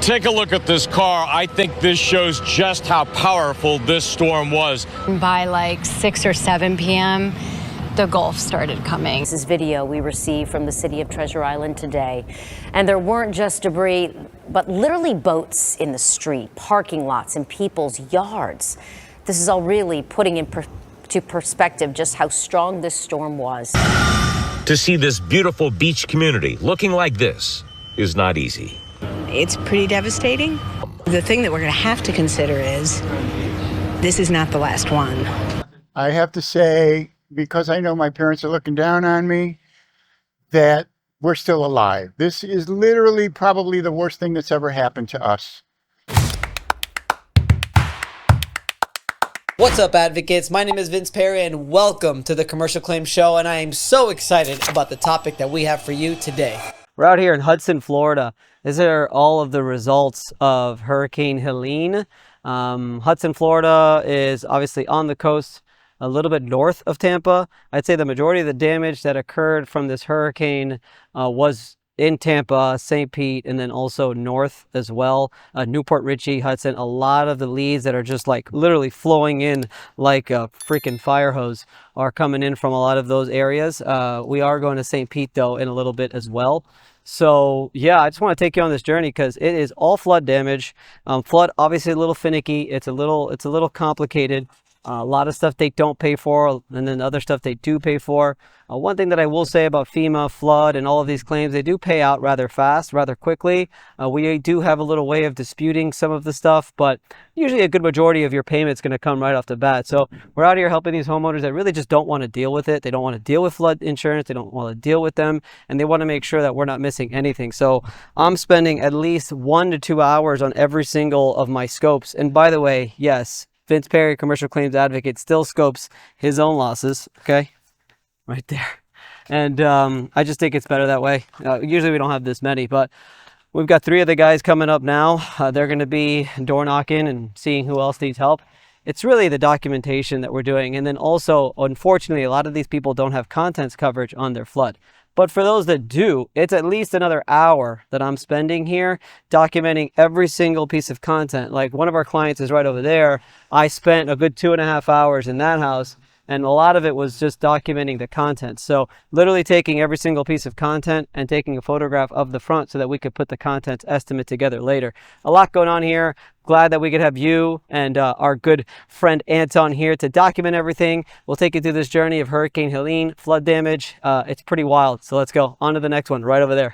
Take a look at this car. I think this shows just how powerful this storm was. By like 6 or 7 p.m., the Gulf started coming. This is video we received from the city of Treasure Island today. And there weren't just debris, but literally boats in the street, parking lots, and people's yards. This is all really putting into perspective just how strong this storm was. To see this beautiful beach community looking like this is not easy. It's pretty devastating. The thing that we're going to have to consider is this is not the last one. I have to say, because I know my parents are looking down on me, that we're still alive. This is literally probably the worst thing that's ever happened to us. What's up, advocates? My name is Vince Perry and welcome to the Commercial Claims Show, and I am so excited about the topic that we have for you today. We're out here in Hudson, Florida. These are all of the results of Hurricane Helene. Hudson, Florida is obviously on the coast, a little bit north of Tampa. I'd say the majority of the damage that occurred from this hurricane was in Tampa, St. Pete, and then also north as well. Newport Richey, Hudson, a lot of the leads that are just like literally flowing in like a freaking fire hose are coming in from a lot of those areas. We are going to St. Pete though in a little bit as well. So yeah, I just want to take you on this journey because it is all flood damage. Flood obviously a little finicky. It's a little complicated. A lot of stuff they don't pay for, and then other stuff they do pay for. One thing that I will say about FEMA, flood, and all of these claims, they do pay out rather fast, rather quickly. We do have a little way of disputing some of the stuff, but usually a good majority of your payment's going to come right off the bat. So we're out here helping these homeowners that really just don't want to deal with it. They don't want to deal with flood insurance. They don't want to deal with them, and they want to make sure that we're not missing anything. So I'm spending at least 1 to 2 hours on every single of my scopes. And by the way, yes, Vince Perry, Commercial Claims Advocate, still scopes his own losses, okay? Right there. And I just think it's better that way. Usually we don't have this many, but we've got 3 of the guys coming up now. They're going to be door knocking and seeing who else needs help. It's really the documentation that we're doing. And then also, unfortunately, a lot of these people don't have contents coverage on their flood. But for those that do, it's at least another hour that I'm spending here documenting every single piece of content. Like one of our clients is right over there. I spent a good 2.5 hours in that house, and a lot of it was just documenting the content. So literally taking every single piece of content and taking a photograph of the front so that we could put the contents estimate together later. A lot going on here. Glad that we could have you and our good friend Anton here to document everything. We'll take you through this journey of Hurricane Helene, flood damage. It's pretty wild. So let's go on to the next one right over there.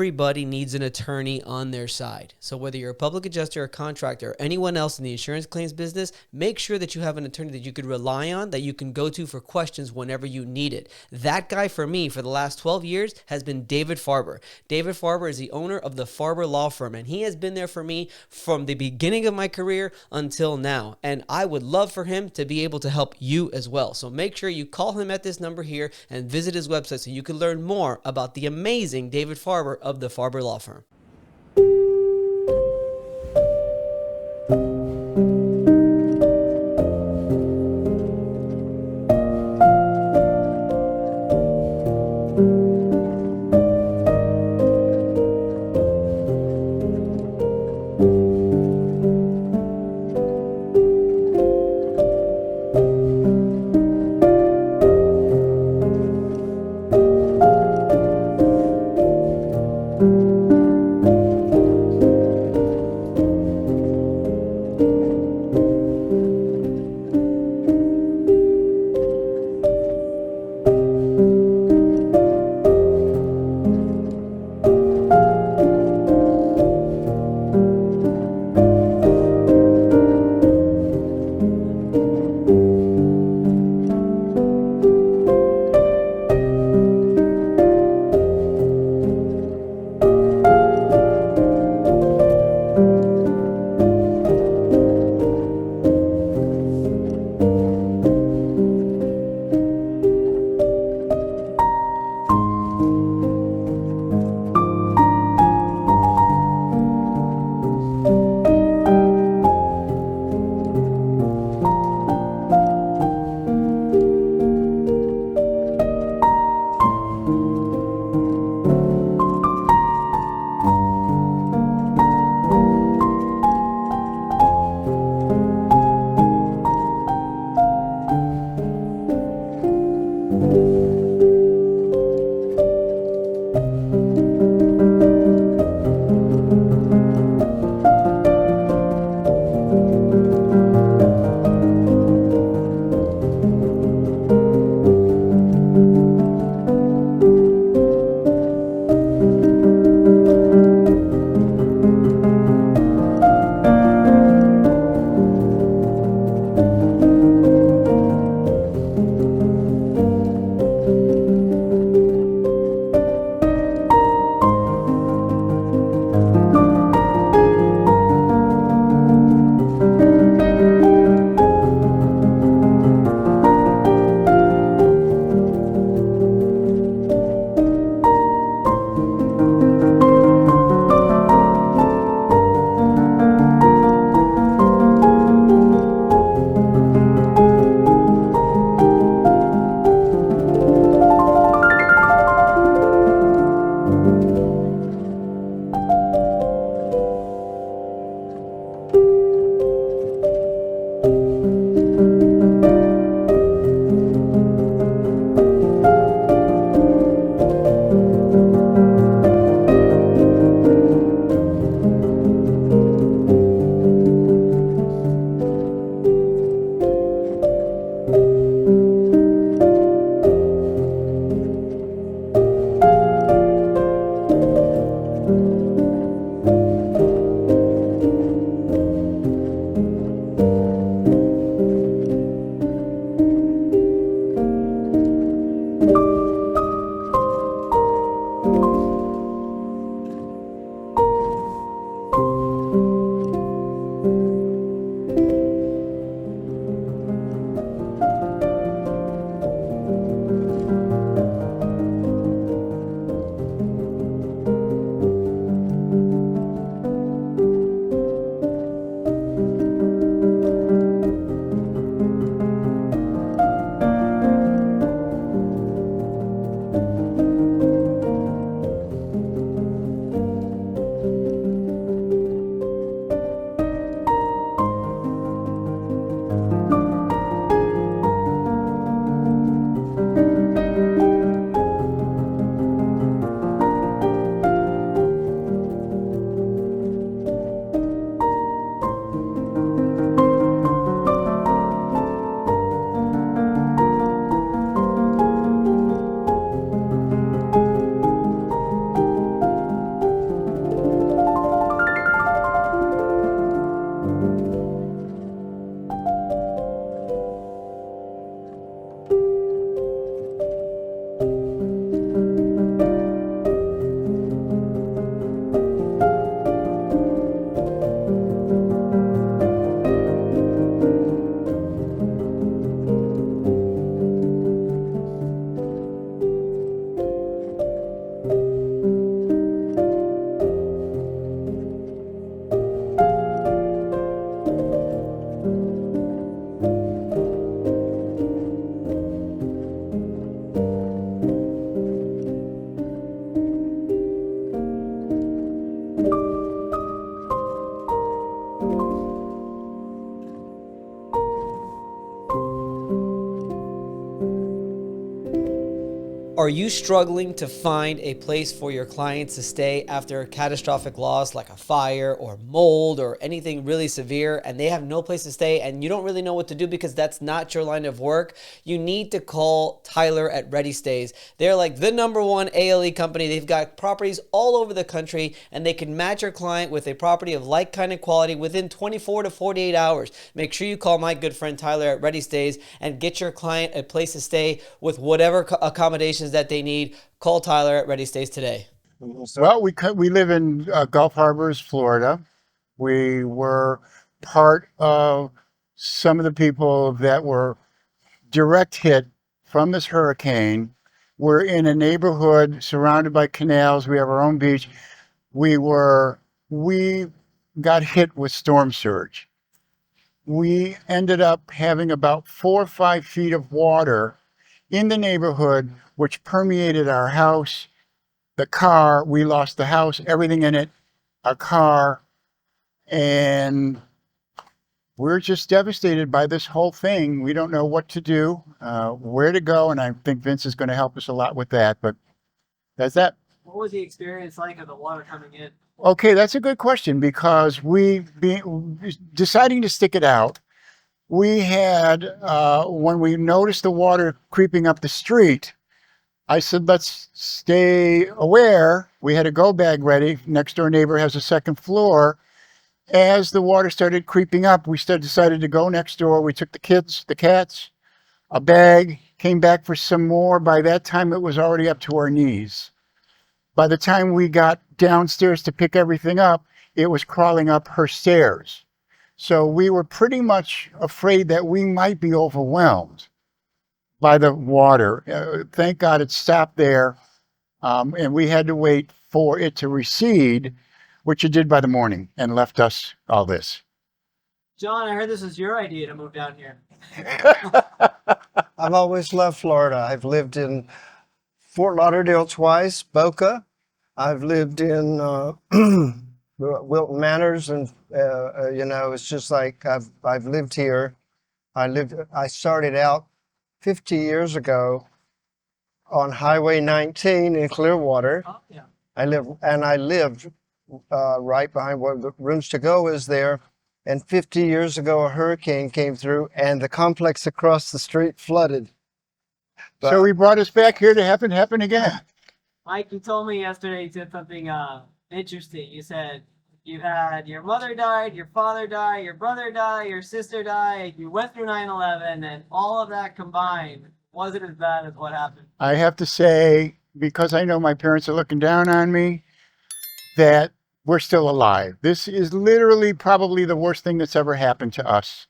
everybody needs an attorney on their side. So whether you're a public adjuster, a contractor, or anyone else in the insurance claims business, make sure that you have an attorney that you could rely on, that you can go to for questions whenever you need it. That guy for me for the last 12 years has been David Farber. David Farber is the owner of the Farber Law Firm, and he has been there for me from the beginning of my career until now. And I would love for him to be able to help you as well. So make sure you call him at this number here and visit his website so you can learn more about the amazing David Farber of the Farber Law Firm. Are you struggling to find a place for your clients to stay after a catastrophic loss like a fire or mold or anything really severe, and they have no place to stay and you don't really know what to do because that's not your line of work? You need to call Tyler at Ready Stays. They're like the #1 ALE company. They've got properties all over the country and they can match your client with a property of like kind of quality within 24 to 48 hours. Make sure you call my good friend Tyler at Ready Stays and get your client a place to stay with whatever accommodations that they need. Call Tyler at Ready Stays today. Well, we live in Gulf Harbors, Florida. We were part of some of the people that were direct hit from this hurricane. We're in a neighborhood surrounded by canals. We have our own beach. We got hit with storm surge. We ended up having about 4 or 5 feet of water in the neighborhood, which permeated our house, the car. We lost the house, everything in it, our car, and we're just devastated by this whole thing. We don't know what to do, where to go, and I think Vince is going to help us a lot with that, but that's that. What was the experience like of the water coming in? Okay, that's a good question, because deciding to stick it out, we had, when we noticed the water creeping up the street, I said, let's stay aware. We had a go bag ready. Next door neighbor has a second floor. As the water started creeping up, we decided to go next door. We took the kids, the cats, a bag, came back for some more. By that time, it was already up to our knees. By the time we got downstairs to pick everything up, it was crawling up her stairs. So we were pretty much afraid that we might be overwhelmed by the water. Thank God it stopped there, and we had to wait for it to recede, which it did by the morning, and left us all this. John, I heard this was your idea to move down here. I've always loved Florida. I've lived in Fort Lauderdale twice, Boca. I've lived in Wilton Manors, and it's just like I've lived here. I started out 50 years ago on Highway 19 in Clearwater. Oh, yeah. I lived right behind where the Rooms to Go is there. And 50 years ago, a hurricane came through, and the complex across the street flooded. But, so he brought us back here to happen again. Mike, you told me yesterday you said something interesting. You said you had your mother died, your father died, your brother died, your sister died. You went through 9/11, and all of that combined wasn't as bad as what happened. I have to say, because I know my parents are looking down on me, that we're still alive. This is literally probably the worst thing that's ever happened to us.